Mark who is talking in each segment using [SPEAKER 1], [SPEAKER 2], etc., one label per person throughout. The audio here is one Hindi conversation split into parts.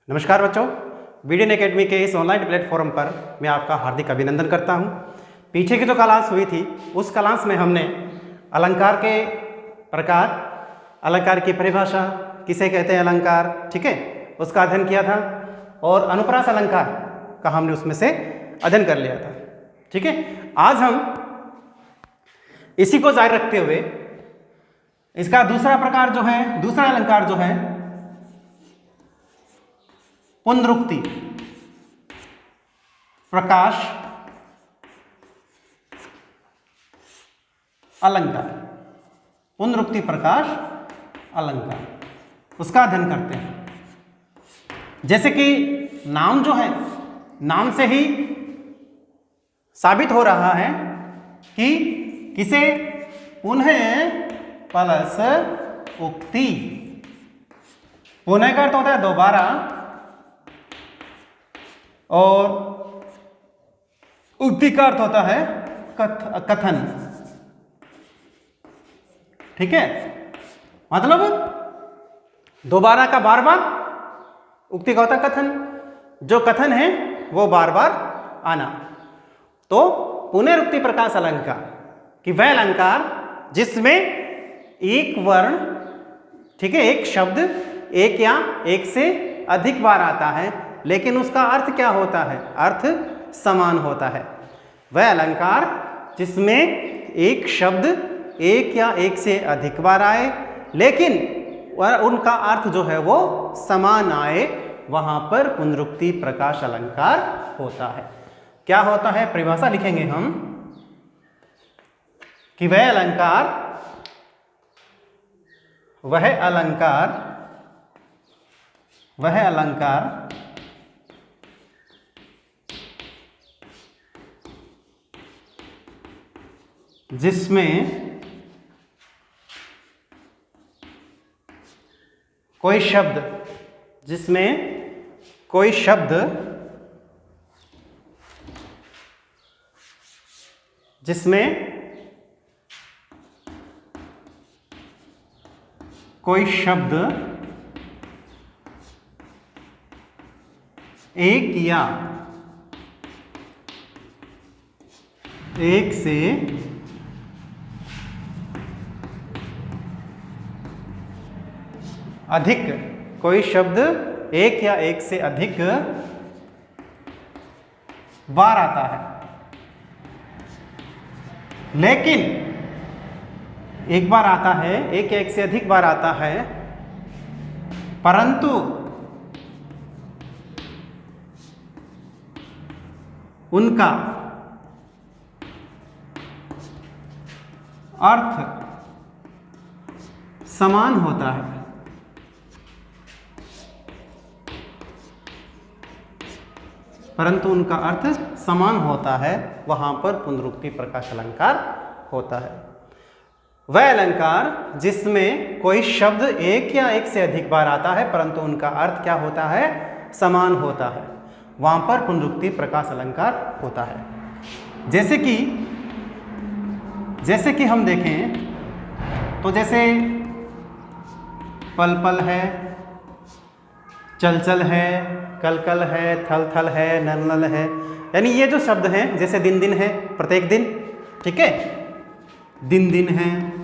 [SPEAKER 1] नमस्कार बच्चों, वीडियन एकेडमी के इस ऑनलाइन प्लेटफॉर्म पर मैं आपका हार्दिक अभिनंदन करता हूं। पीछे की जो क्लास हुई थी उस क्लास में हमने अलंकार के प्रकार, अलंकार की परिभाषा, किसे कहते हैं अलंकार, ठीक है, उसका अध्ययन किया था और अनुप्रास अलंकार का हमने उसमें से अध्ययन कर लिया था। ठीक है, आज हम इसी को जारी रखते हुए इसका दूसरा प्रकार जो है, दूसरा अलंकार जो है पुनरुक्ति प्रकाश अलंकार, पुनरुक्ति प्रकाश अलंकार, उसका अध्ययन करते हैं। जैसे कि नाम जो है, नाम से ही साबित हो रहा है कि किसे पुनः प्लस उक्ति, पुनः का अर्थ होता है दोबारा और उक्ति का अर्थ होता है कथन। ठीक है, मतलब दोबारा का बार बार, उक्ति का होता है कथन, जो कथन है वो बार बार आना। तो पुनरुक्ति प्रकाश अलंकार कि वह अलंकार जिसमें एक वर्ण, ठीक है, एक शब्द एक या एक से अधिक बार आता है लेकिन उसका अर्थ क्या होता है, अर्थ समान होता है। वह अलंकार जिसमें एक शब्द एक या एक से अधिक बार आए लेकिन उनका अर्थ जो है वो समान आए, वहां पर पुनरुक्ति प्रकाश अलंकार होता है। क्या होता है, परिभाषा लिखेंगे हम कि वह अलंकार जिसमें कोई शब्द, एक या एक से अधिक, कोई शब्द एक या एक से अधिक बार आता है लेकिन एक बार आता है, एक या एक से अधिक बार आता है, परंतु उनका अर्थ समान होता है। परंतु उनका अर्थ समान होता है, वहां पर पुनरुक्ति प्रकाश अलंकार होता है। वह अलंकार जिसमें कोई शब्द एक या एक से अधिक बार आता है परंतु उनका अर्थ क्या होता है, समान होता है, वहां पर पुनरुक्ति प्रकाश अलंकार होता है। जैसे कि हम देखें तो जैसे पल पल है, चल चल है, कल कल है, थल थल है, नल नल है, यानी ये जो शब्द हैं, जैसे दिन दिन है, प्रत्येक दिन, ठीक है, दिन दिन है,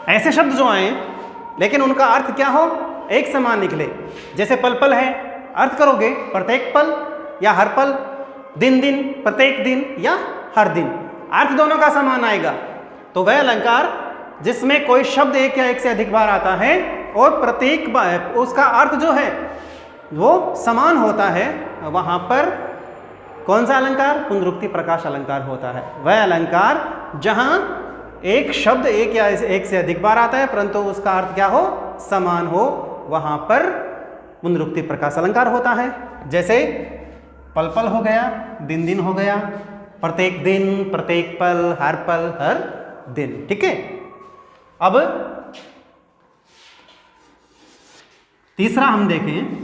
[SPEAKER 1] ऐसे शब्द जो आए लेकिन उनका अर्थ क्या हो, एक समान निकले। जैसे पल पल है, अर्थ करोगे प्रत्येक पल या हर पल, दिन दिन प्रत्येक दिन या हर दिन, अर्थ दोनों का समान आएगा। तो वह अलंकार जिसमें कोई शब्द एक या एक से अधिक बार आता है और प्रत्येक बार उसका अर्थ जो है वो समान होता है, वहां पर कौन सा अलंकार, पुनरुक्ति प्रकाश अलंकार होता है। वह अलंकार जहां एक शब्द एक या एक से अधिक बार आता है परंतु उसका अर्थ क्या हो, समान हो, वहां पर पुनरुक्ति प्रकाश अलंकार होता है। जैसे पल पल हो गया, दिन दिन हो गया, प्रत्येक दिन, प्रत्येक पल, हर दिन, ठीक है। अब तीसरा हम देखें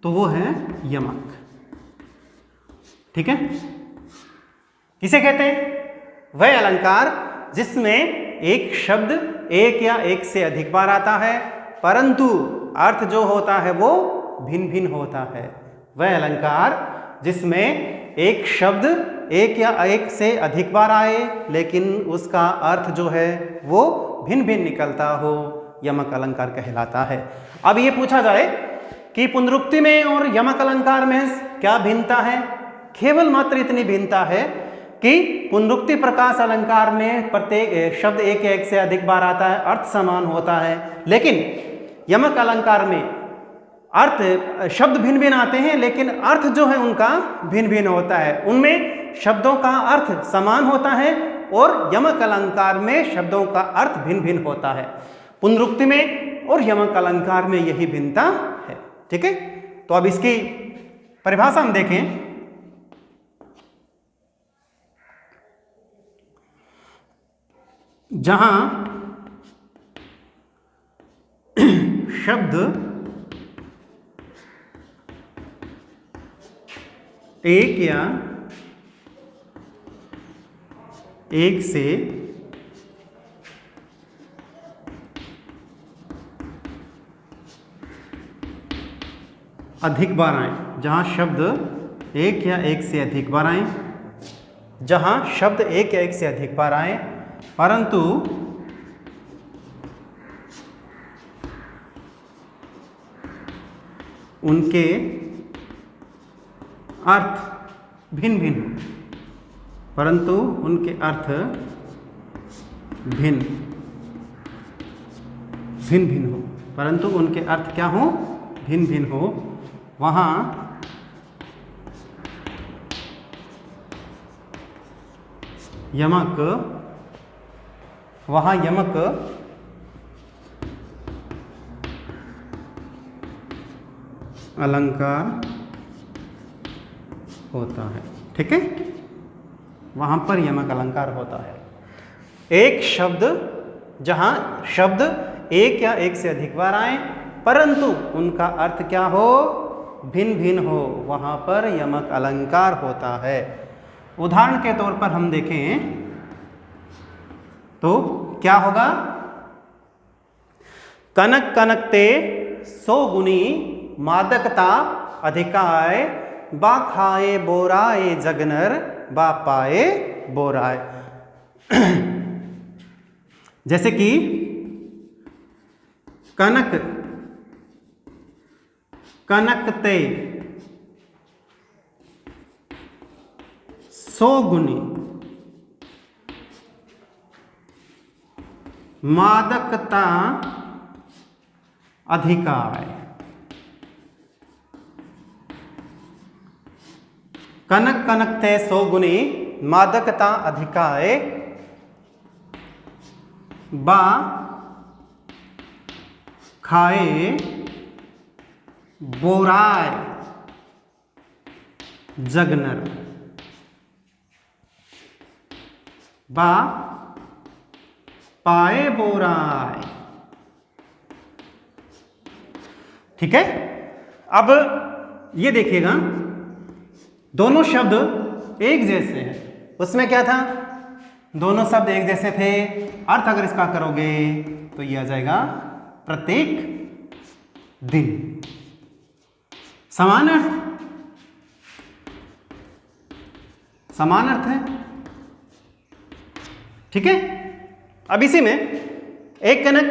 [SPEAKER 1] तो वो है यमक, ठीक है। किसे कहते हैं, वह अलंकार जिसमें एक शब्द एक या एक से अधिक बार आता है परंतु अर्थ जो होता है वो भिन्न भिन्न होता है। वह अलंकार जिसमें एक शब्द एक या एक से अधिक बार आए लेकिन उसका अर्थ जो है वो भिन्न भिन्न निकलता हो, यमक अलंकार कहलाता है। अब ये पूछा जाए कि पुनरुक्ति में और यमक अलंकार में क्या भिन्नता है? केवल मात्र इतनी भिन्नता है कि पुनरुक्ति प्रकाश अलंकार में प्रत्येक शब्द एक या एक से अधिक बार आता है, अर्थ समान होता है, लेकिन यमक अलंकार में अर्थ शब्द भिन्न भिन्न आते हैं लेकिन अर्थ जो है उनका भिन्न भिन्न होता है। उनमें शब्दों का अर्थ समान होता है और यमक अलंकार में शब्दों का अर्थ भिन्न भिन्न होता है। पुनरुक्ति में और यमक अलंकार में यही भिन्नता है। ठीक है, तो अब इसकी परिभाषा हम देखें। जहां शब्द एक या एक से अधिक बार आए, जहां शब्द एक या एक से अधिक बार आए, जहां शब्द एक या एक से अधिक बार आए परंतु उनके अर्थ भिन्न भिन्न हो, परंतु उनके अर्थ भिन्न भिन्न हो, परंतु उनके अर्थ क्या हो? भिन्न भिन्न हो, वहाँ यमक अलंकार होता है। ठीक है, वहां पर यमक अलंकार होता है। एक शब्द जहां शब्द एक या एक से अधिक बार आए परंतु उनका अर्थ क्या हो? भिन्न भिन्न हो, वहां पर यमक अलंकार होता है। उदाहरण के तौर पर हम देखें तो क्या होगा? कनक कनकते 100 गुनी मादकता अधिकाय, बा खाए बोराए जगनर, बा पाए बोराए। जैसे कि कनक कनकते 100 गुनी मादकता अधिकाय, कनक कनकते 100 गुनी मादकता अधिकाय, बा खाए बोराय जगनर, बा पाए बोराय। ठीक है, अब ये देखिएगा दोनों शब्द एक जैसे हैं। उसमें क्या था? दोनों शब्द एक जैसे थे। अर्थ अगर इसका करोगे तो ये आ जाएगा प्रत्येक दिन। समान अर्थ, समान अर्थ है। ठीक है, अब इसी में एक कनक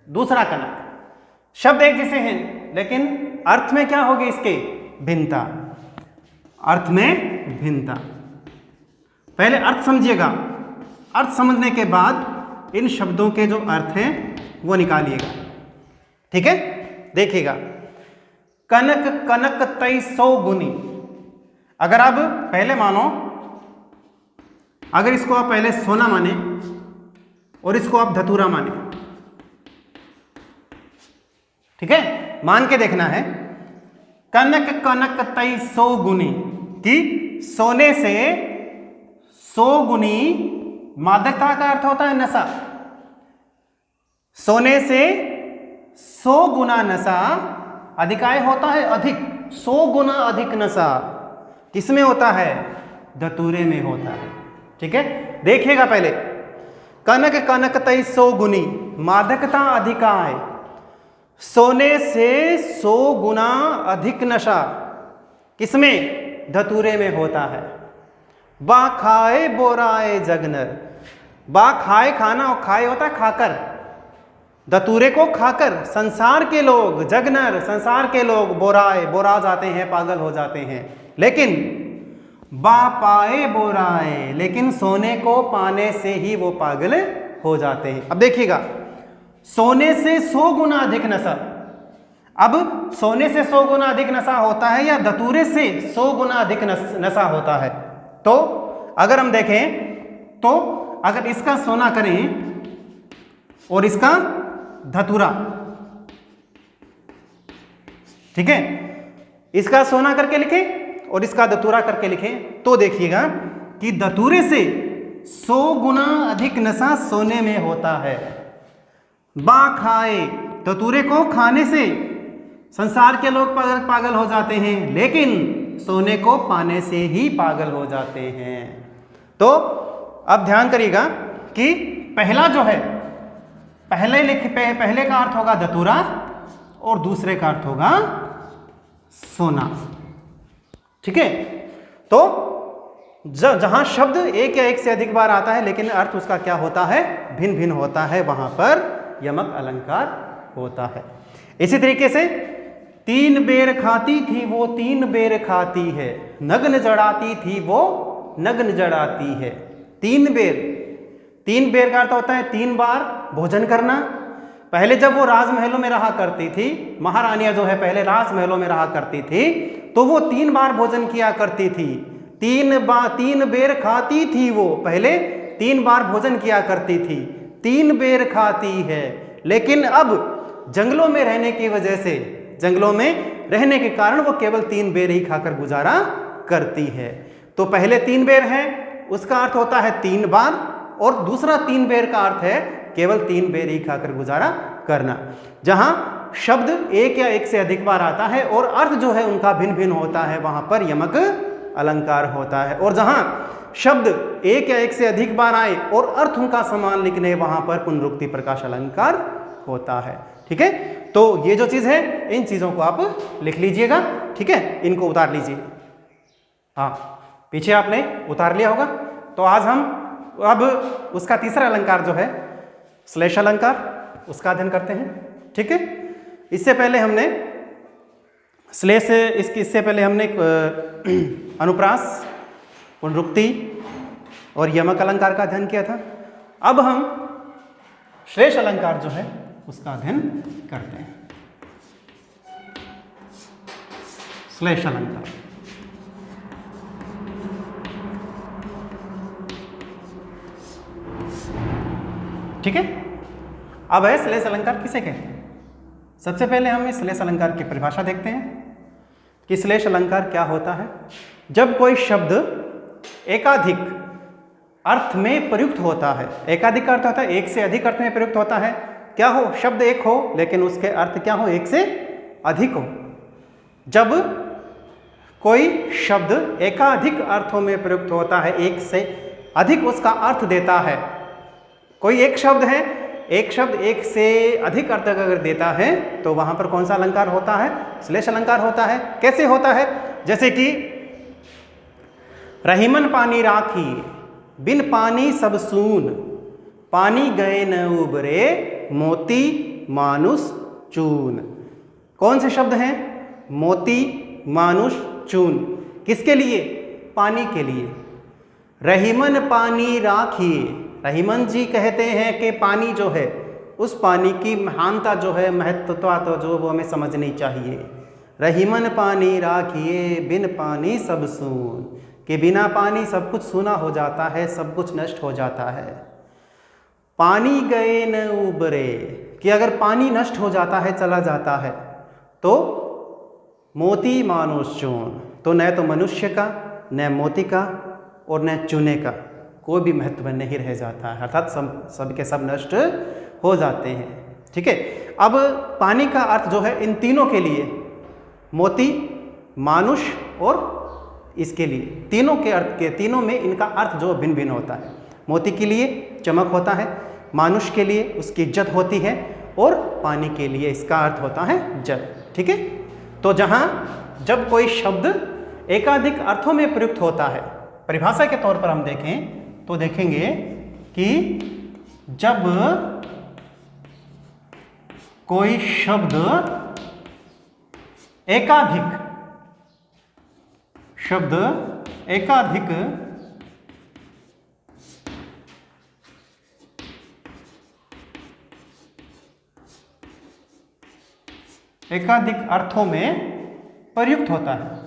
[SPEAKER 1] दूसरा कनक, शब्द एक जैसे हैं लेकिन अर्थ में क्या होगी? इसके भिन्नता, अर्थ में भिन्नता। पहले अर्थ समझिएगा, अर्थ समझने के बाद इन शब्दों के जो अर्थ हैं वो निकालिएगा। ठीक है, देखिएगा कनक कनक 100 गुनी। अगर आप पहले मानो, अगर इसको आप पहले सोना माने और इसको आप धतूरा माने, ठीक है, मान के देखना है। कनक कनक 100 गुनी कि सोने से 100 गुनी, मादकता का अर्थ होता है नशा, सोने से 100 गुना नशा, अधिकाय होता है अधिक, 100 गुना अधिक नशा किसमें होता है? धतूरे में होता है। ठीक है, देखिएगा पहले, कनक कनक 100 गुनी मादकता अधिकाय, सोने से 100 गुना अधिक नशा किसमें? धतूरे में होता है। बा खाए बोराए जगनर, बा खाए खाना और खाए होता है खाकर, धतूरे को खाकर संसार के लोग, जगनर संसार के लोग बोराए बोरा जाते हैं, पागल हो जाते हैं। लेकिन बा पाए बोराए, लेकिन सोने को पाने से ही वो पागल हो जाते हैं। अब देखिएगा, सोने से 100 गुना अधिक नशा, अब सोने से 100 गुना अधिक नशा होता है या धतूरे से 100 गुना अधिक नशा होता है? तो अगर हम देखें तो अगर इसका सोना करें और इसका धतूरा, ठीक है, इसका सोना करके लिखें और इसका धतूरा करके लिखें तो देखिएगा कि धतूरे से 100 गुना अधिक नशा सोने में होता है। बा खाए, धतूरे को खाने से संसार के लोग पागल हो जाते हैं, लेकिन सोने को पाने से ही पागल हो जाते हैं। तो अब ध्यान करिएगा कि पहला जो है, पहले का अर्थ होगा धतूरा और दूसरे का अर्थ होगा सोना, ठीक है। तो जहां शब्द एक या एक से अधिक बार आता है लेकिन अर्थ उसका क्या होता है? भिन्न भिन्न होता है, वहां पर यमक अलंकार होता है। इसी तरीके से 3 बेर खाती थी वो 3 बेर खाती है, नग्न जड़ाती थी वो नग्न जड़ाती है। 3 बेर का अर्थ होता है 3 बार भोजन करना। पहले जब वो राजमहलों में रहा करती थी, महारानियां जो है पहले राजमहलों में रहा करती थी, तो वो 3 बार भोजन किया करती थी। 3 बेर खाती थी वो, पहले 3 बार भोजन किया करती थी, 3 बेर खाती है। लेकिन अब जंगलों में रहने की वजह से, जंगलों में रहने के कारण वो केवल 3 बेर ही खाकर गुजारा करती है। तो पहले 3 बेर है, उसका अर्थ होता है 3 बार, और दूसरा 3 बेर का अर्थ है केवल 3 बेर ही खाकर गुजारा करना। जहां शब्द एक या एक से अधिक बार आता है और अर्थ जो है उनका भिन्न भिन्न होता है, वहां पर यमक अलंकार होता है। और जहां शब्द एक या एक से अधिक बार आए और अर्थ उनका समान लिखने, वहां पर पुनरुक्ति प्रकाश अलंकार होता है, ठीक है। तो ये जो चीज है, इन चीजों को आप लिख लीजिएगा, ठीक है, इनको उतार लीजिए। हाँ, पीछे आपने उतार लिया होगा। तो आज हम अब उसका तीसरा अलंकार जो है श्लेष अलंकार, उसका अध्ययन करते हैं, ठीक है। इससे पहले हमने श्लेष, इससे पहले हमने अनुप्रास, पुनरुक्ति और यमक अलंकार का अध्ययन किया था। अब हम श्लेष अलंकार जो है उसका अध्ययन करते हैं। श्लेष अलंकार, ठीक है। अब है श्लेष अलंकार किसे कहते हैं। सबसे पहले हम इस श्लेष अलंकार की परिभाषा देखते हैं कि श्लेष अलंकार क्या होता है। जब कोई शब्द एकाधिक अर्थ में प्रयुक्त होता है, एकाधिक अर्थ होता है, एक से अधिक अर्थ में प्रयुक्त होता है, क्या हो, शब्द एक हो लेकिन उसके अर्थ क्या हो, एक से अधिक हो। जब कोई शब्द एकाधिक अर्थों में प्रयुक्त होता है, एक से अधिक उसका अर्थ देता है, कोई एक शब्द है, एक शब्द एक से अधिक अर्थ अगर देता है तो वहां पर कौन सा अलंकार होता है? श्लेष अलंकार होता है। कैसे होता है? जैसे कि रहीमन पानी राखी, बिन पानी सब सून, पानी गए न उबरे, मोती मानुष चून। कौन से शब्द हैं? मोती, मानुष, चून। किसके लिए? पानी के लिए। रहीमन पानी राखी, रहीमन जी कहते हैं कि पानी जो है, उस पानी की महानता जो है, महत्वता तो जो वो हमें समझनी चाहिए। रहीमन पानी राखिए, बिन पानी सब सून, कि बिना पानी सब कुछ सूना हो जाता है, सब कुछ नष्ट हो जाता है। पानी गए न उबरे, कि अगर पानी नष्ट हो जाता है, चला जाता है, तो मोती मानुष चून, तो न तो मनुष्य का, न मोती का और न चूने का कोई भी महत्व नहीं रह जाता है, अर्थात सब के सब नष्ट हो जाते हैं, ठीक है। अब पानी का अर्थ जो है इन तीनों के लिए, मोती, मानुष और इसके लिए, तीनों के अर्थ के, तीनों में इनका अर्थ जो भिन्न भिन्न होता है। मोती के लिए चमक होता है, मानुष के लिए उसकी इज्जत होती है, और पानी के लिए इसका अर्थ होता है जल। ठीक है, तो जहां जब कोई शब्द एकाधिक अर्थों में प्रयुक्त होता है, परिभाषा के तौर पर हम देखें तो देखेंगे कि जब कोई शब्द एकाधिक अर्थों में प्रयुक्त होता है,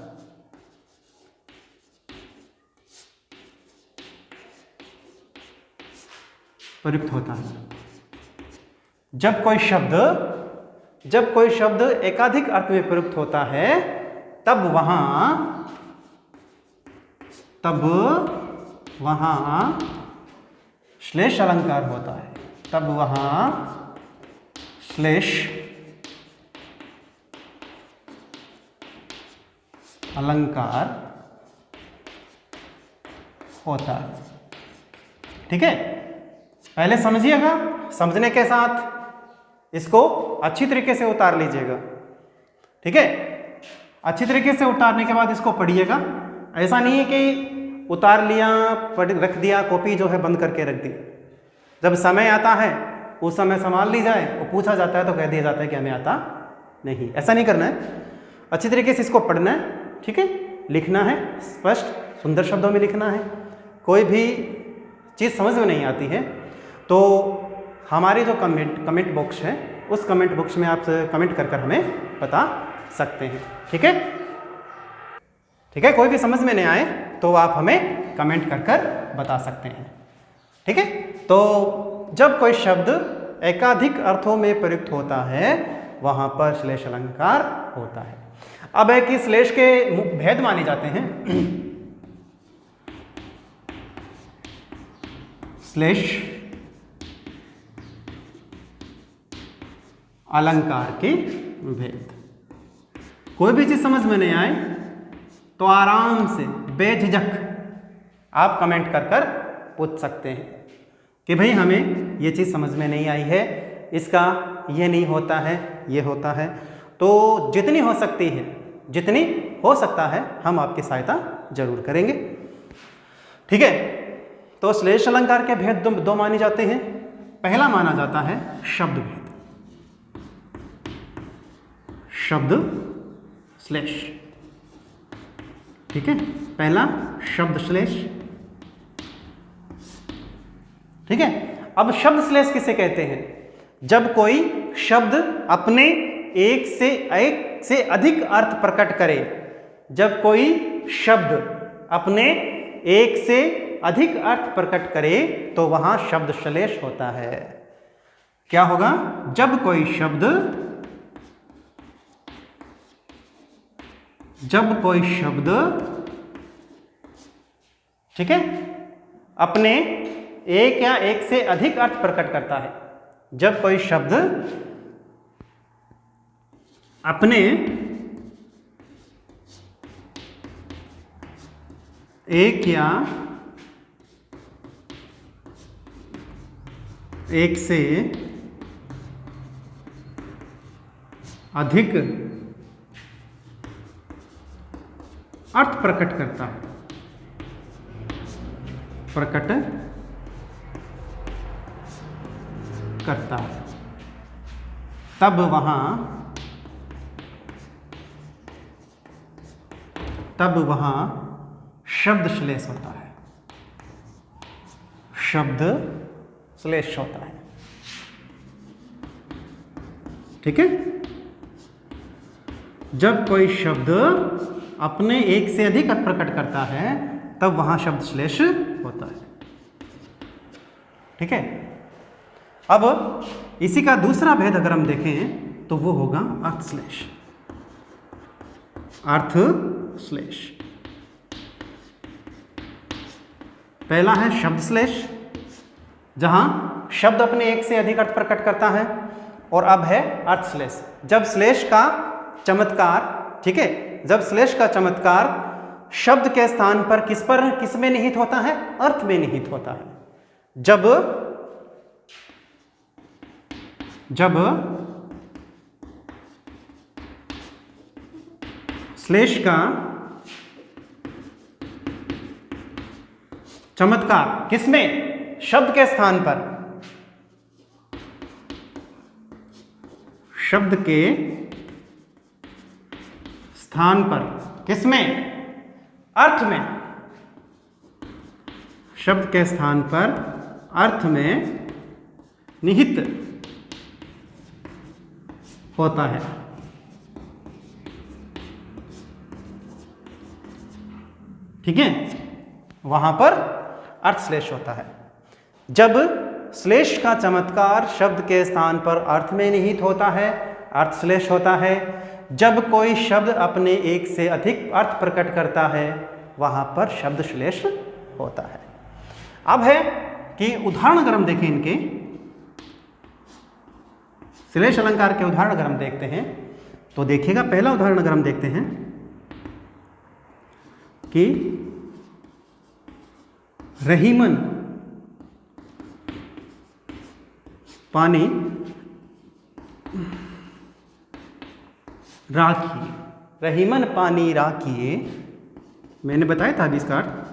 [SPEAKER 1] जब कोई शब्द एकाधिक अर्थ में प्रयुक्त होता है तब वहां श्लेष अलंकार होता है, तब वहां श्लेष अलंकार होता है। ठीक है, पहले समझिएगा, समझने के साथ इसको अच्छी तरीके से उतार लीजिएगा। ठीक है, अच्छी तरीके से उतारने के बाद इसको पढ़िएगा। ऐसा नहीं है कि उतार लिया, पढ़ रख दिया, कॉपी जो है बंद करके रख दी। जब समय आता है उस समय संभाल ली जाए, और पूछा जाता है तो कह दिया जाता है कि हमें आता नहीं। ऐसा नहीं करना है, अच्छी तरीके से इसको पढ़ना है। ठीक है, लिखना है, स्पष्ट सुंदर शब्दों में लिखना है। कोई भी चीज़ समझ में नहीं आती है तो हमारे जो कमेंट बॉक्स है उस कमेंट बॉक्स में आप कमेंट कर हमें बता सकते हैं। ठीक है, कोई भी समझ में नहीं आए तो आप हमें कमेंट कर बता सकते हैं। ठीक है, तो जब कोई शब्द एकाधिक अर्थों में प्रयुक्त होता है वहां पर श्लेष अलंकार होता है। अब है कि श्लेष के भेद माने जाते हैं। श्लेष अलंकार के भेद, कोई भी चीज समझ में नहीं आए तो आराम से बेझिझक आप कमेंट कर पूछ सकते हैं कि भाई हमें ये चीज़ समझ में नहीं आई है, इसका ये नहीं होता है, ये होता है। तो जितनी हो सकती है, जितनी हो सकता है हम आपकी सहायता जरूर करेंगे। ठीक है, तो श्लेष अलंकार के भेद दो माने जाते हैं। पहला माना जाता है शब्द भेद, शब्द श्लेष। ठीक है, पहला शब्द श्लेष। ठीक है, अब शब्द श्लेष किसे कहते हैं? जब कोई शब्द अपने एक से अधिक अर्थ प्रकट करे, जब कोई शब्द अपने एक से अधिक अर्थ प्रकट करे तो वहां शब्द श्लेष होता है। क्या होगा? जब कोई शब्द ठीक है अपने एक या एक से अधिक अर्थ प्रकट करता है, जब कोई शब्द अपने एक या एक से अधिक अर्थ प्रकट करता है, तब वहां शब्द श्लेष होता है, शब्द श्लेष होता है। ठीक है, जब कोई शब्द अपने एक से अधिक अर्थ प्रकट करता है तब वहां शब्द श्लेष होता है। ठीक है, अब इसी का दूसरा भेद अगर हम देखें तो वो होगा अर्थ श्लेष। अर्थ श्लेष पहला है शब्द श्लेष, जहां शब्द अपने एक से अधिक अर्थ प्रकट करता है, और अब है अर्थ श्लेष। जब श्लेष का चमत्कार, ठीक है, जब श्लेष का चमत्कार शब्द के स्थान पर किस में निहित होता है? अर्थ में निहित होता है। जब जब श्लेष का चमत्कार किसमें? शब्द के स्थान पर, शब्द के स्थान पर, किसमें? अर्थ में, शब्द के स्थान पर अर्थ में निहित होता है। ठीक है, वहां पर अर्थश्लेष होता है। जब श्लेष का चमत्कार शब्द के स्थान पर अर्थ में निहित होता है, अर्थश्लेष होता है। जब कोई शब्द अपने एक से अधिक अर्थ प्रकट करता है, वहां पर शब्द श्लेष होता है। अब है कि उदाहरण अगर हम देखें इनके, श्लेष अलंकार के उदाहरण अगर हम देखते हैं तो देखिएगा, पहला उदाहरण अगर हम देखते हैं कि रहीमन पानी राखिए, रहीमन पानी राखिए, मैंने बताया था अभी इसका अर्थ,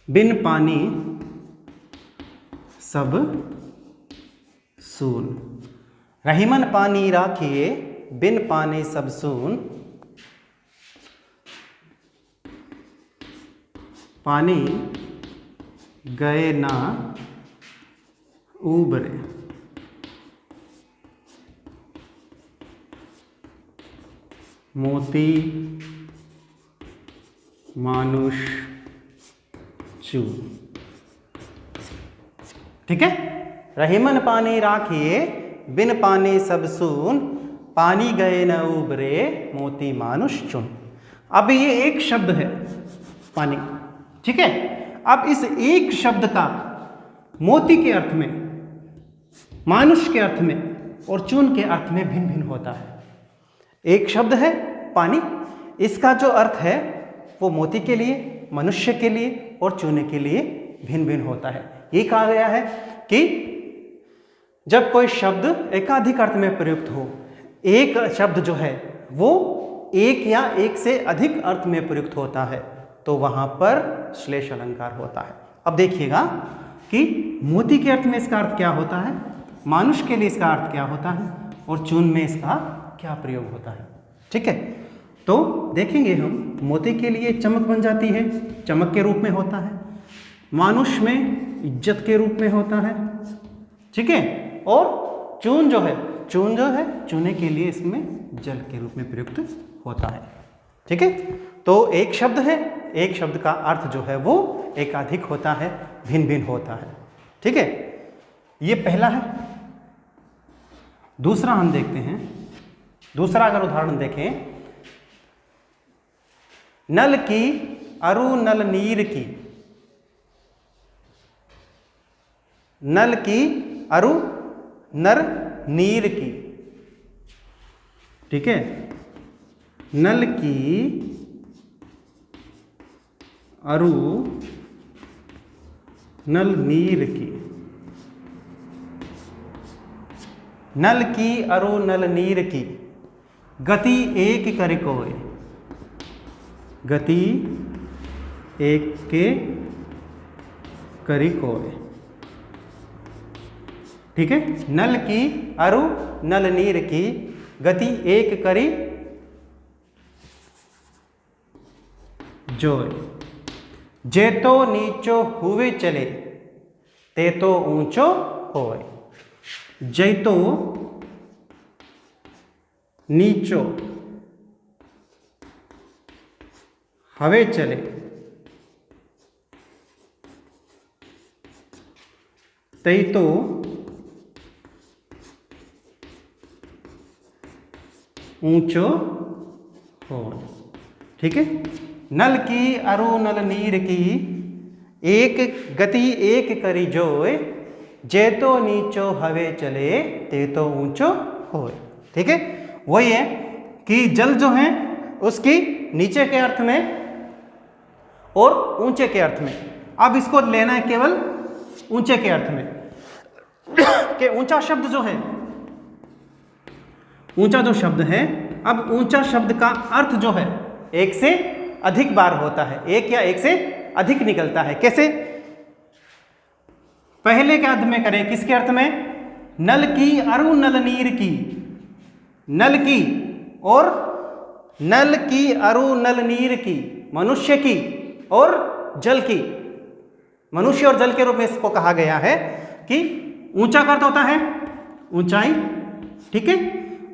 [SPEAKER 1] बिन पानी सब सून। रहीमन पानी राखिए, बिन पानी सब सून, पानी गए ना उबरे। मोती मानुष चून। ठीक है, रहीमन पानी राखिए, बिन पानी सब सून, पानी गए न उबरे, मोती मानुष चुन। अब ये एक शब्द है पानी। ठीक है, अब इस एक शब्द का मोती के अर्थ में, मानुष के अर्थ में और चून के अर्थ में भिन्न भिन्न होता है। एक शब्द है पानी, इसका जो अर्थ है वो मोती के लिए, मनुष्य के लिए और चूने के लिए भिन्न भिन्न होता है। ये कहा गया है कि जब कोई शब्द एकाधिक अर्थ में प्रयुक्त हो, एक शब्द जो है वो एक या एक से अधिक अर्थ में प्रयुक्त होता है, तो वहां पर श्लेष अलंकार होता है। अब देखिएगा कि मोती के अर्थ में इसका अर्थ क्या होता है, मानुष के लिए इसका अर्थ क्या होता है और चून में इसका क्या प्रयोग होता है। ठीक है, तो देखेंगे हम, मोती के लिए चमक बन जाती है, चमक के रूप में होता है, मानुष में इज्जत के रूप में होता है। ठीक है, और चून जो है, चूने के लिए इसमें जल के रूप में प्रयुक्त होता है। ठीक है, तो एक शब्द है, एक शब्द का अर्थ जो है वो एकाधिक होता है, भिन्न भिन्न होता है। ठीक है, ये पहला है। दूसरा हम देखते हैं, दूसरा अगर उदाहरण देखें, नल की अरु नल नीर की, नल की अरु नर नीर की। ठीक है, नल की अरु नल नीर की, नल की अरु नल नीर की, गति एक करे कोय, गति एक के करी कोय। ठीक है, नल की अरु नल नीर की, गति एक करी जोय। जे तो नीचो हुए चले, ते तो ऊंचो होय। जै तो नीचो हवे चले, तई तो ऊंचो हो। ठीक है, नल की अरु नल नीर की, एक गति एक करी जोय, जे तो नीचो हवे चले, ते तो ऊंचो होय। ठीक है, वही है कि जल जो है उसकी नीचे के अर्थ में और ऊंचे के अर्थ में। अब इसको लेना है केवल ऊंचे के अर्थ में। कि ऊंचा शब्द जो है, ऊंचा जो शब्द है, अब ऊंचा शब्द का अर्थ जो है एक से अधिक बार होता है, एक या एक से अधिक निकलता है। कैसे? पहले के अर्थ में करें, किसके अर्थ में? नल की अरु नल नीर की, नल की और नल की अरु नल नीर की, मनुष्य की और जल की, मनुष्य और जल के रूप में इसको कहा गया है कि ऊंचा का अर्थ होता है ऊंचाई, ठीक है,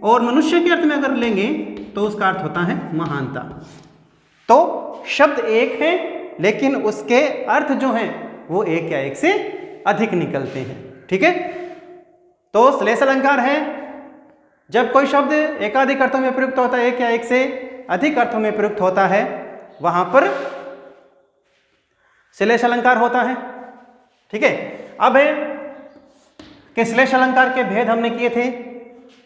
[SPEAKER 1] और मनुष्य के अर्थ में अगर लेंगे तो उसका अर्थ होता है महानता। तो शब्द एक है लेकिन उसके अर्थ जो हैं वो एक या एक से अधिक निकलते हैं, ठीक है। तो श्लेष अलंकार है जब कोई शब्द एकाधिक अर्थों में प्रयुक्त होता है, एक या एक से अधिक अर्थों में प्रयुक्त होता है, वहां पर श्लेष अलंकार होता है, ठीक है। अब है कि श्लेष अलंकार के भेद हमने किए थे,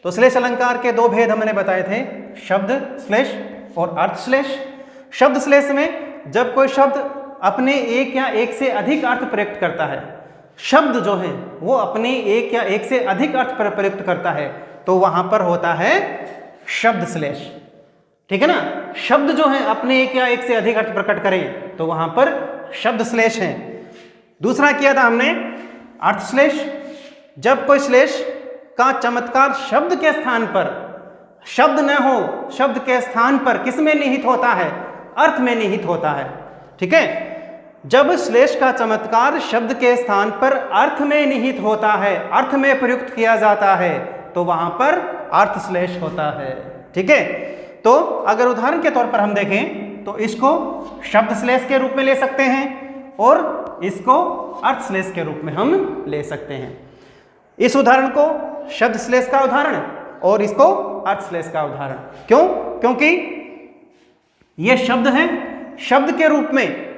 [SPEAKER 1] तो श्लेष अलंकार के दो भेद हमने बताए थे, शब्द श्लेष और अर्थ श्लेष। शब्द श्लेष में जब कोई शब्द अपने एक या एक से अधिक अर्थ प्रयुक्त करता है, शब्द जो है वो अपने एक या एक से अधिक अर्थ पर प्रयुक्त करता है, तो वहां पर होता है शब्द श्लेष, ठीक है ना। शब्द जो है अपने एक या एक से अधिक अर्थ प्रकट करें तो वहां पर शब्द श्लेष है। दूसरा किया था हमने अर्थ श्लेष, जब कोई श्लेष का चमत्कार शब्द के स्थान पर, शब्द न हो, शब्द के स्थान पर किस में निहित होता है? अर्थ में निहित होता है, ठीक है। जब श्लेष का चमत्कार शब्द के स्थान पर अर्थ में निहित होता है, अर्थ में प्रयुक्त किया जाता है, तो वहां पर अर्थ श्लेष होता है, ठीक है। तो अगर उदाहरण के तौर पर हम देखें तो इसको शब्द श्लेष के रूप में ले सकते हैं और इसको अर्थ श्लेष के रूप में हम ले सकते हैं। इस उदाहरण को शब्द श्लेष का उदाहरण और इसको अर्थ श्लेष का उदाहरण। क्यों? क्योंकि ये शब्द है, शब्द के रूप में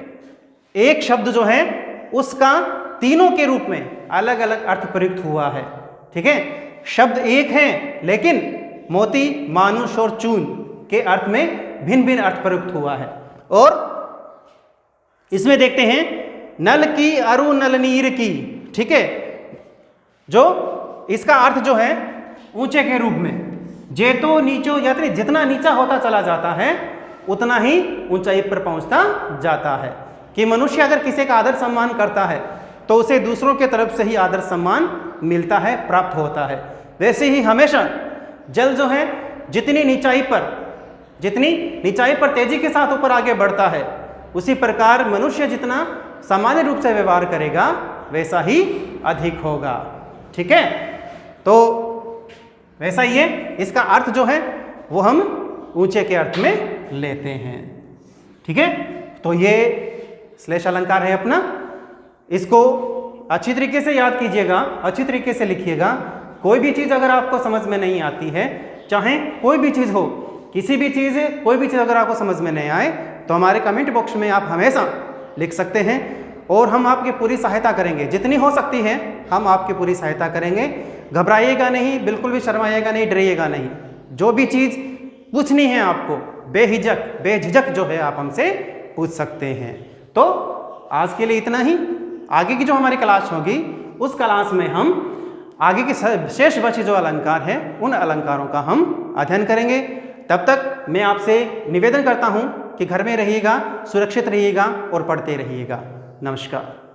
[SPEAKER 1] एक शब्द जो है उसका तीनों के रूप में अलग अलग अर्थ प्रयुक्त हुआ है, ठीक है। शब्द एक है लेकिन मोती, मानुष और चून के अर्थ में भिन्न भिन्न अर्थ प्रयुक्त हुआ है। और इसमें देखते हैं नल की अरु नल नीर की, ठीक है, जो इसका अर्थ जो है ऊंचे के रूप में, जे तो नीचो, यानी जितना नीचा होता चला जाता है उतना ही ऊंचाई पर पहुंचता जाता है। कि मनुष्य अगर किसी का आदर सम्मान करता है तो उसे दूसरों के तरफ से ही आदर सम्मान मिलता है, प्राप्त होता है। वैसे ही हमेशा जल जो है जितनी नीचाई पर तेजी के साथ ऊपर आगे बढ़ता है, उसी प्रकार मनुष्य जितना सामान्य रूप से व्यवहार करेगा वैसा ही अधिक होगा, ठीक है। तो वैसा ही है, इसका अर्थ जो है वो हम ऊंचे के अर्थ में लेते हैं, ठीक है। तो ये श्लेष अलंकार है अपना, इसको अच्छी तरीके से याद कीजिएगा, अच्छी तरीके से लिखिएगा। कोई भी चीज़ अगर आपको समझ में नहीं आती है, चाहे कोई भी चीज़ हो, किसी भी चीज़, कोई भी चीज़ अगर आपको समझ में नहीं आए तो हमारे कमेंट बॉक्स में आप हमेशा लिख सकते हैं और हम आपकी पूरी सहायता करेंगे, जितनी हो सकती है हम आपकी पूरी सहायता करेंगे। घबराइएगा नहीं, बिल्कुल भी शर्माइएगा नहीं, डरिएगा नहीं। जो भी चीज़ पूछनी है आपको बेझिझक जो है आप हमसे पूछ सकते हैं। तो आज के लिए इतना ही। आगे की जो हमारी क्लास होगी उस क्लास में हम आगे के शेष बचे जो अलंकार हैं उन अलंकारों का हम अध्ययन करेंगे। तब तक मैं आपसे निवेदन करता हूं कि घर में रहिएगा, सुरक्षित रहिएगा और पढ़ते रहिएगा। नमस्कार।